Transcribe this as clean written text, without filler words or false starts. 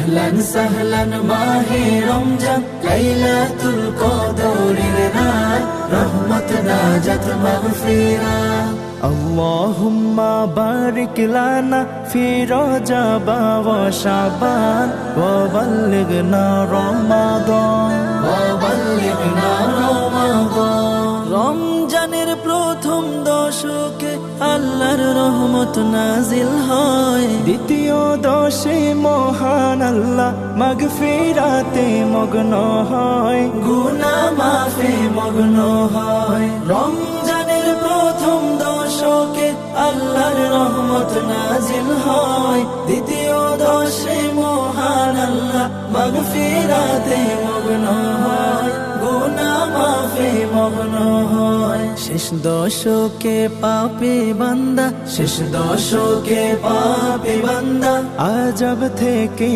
আহলান সাহলান মাহে রমজান, লাইলাতুল কদরের রাত, রহমত নাজাত মাগফিরাত। اللهم بارك لنا في رجب وشعبان وبلغنا رمضان وبلغنا رمضان। রমজানের প্রথম দশকে আল্লাহর রহমত নাজিল হয়, দ্বিতীয় দশে মহান আল্লাহ মাগফিরাতে মগ্ন হয়, গুনাহ মাফে মগ্ন হয়। রমজানের প্রথম দশকে আল্লাহর রহমত নাজিল হয়, দ্বিতীয় দশে মহান আল্লাহ মাগফিরাতে মগ্ন হয়, গুনাহ মাফে মগ্ন হয়। শেষ দশকে পাপী বান্দা, শেষ দশকে পাপী বান্দা আযাব থেকে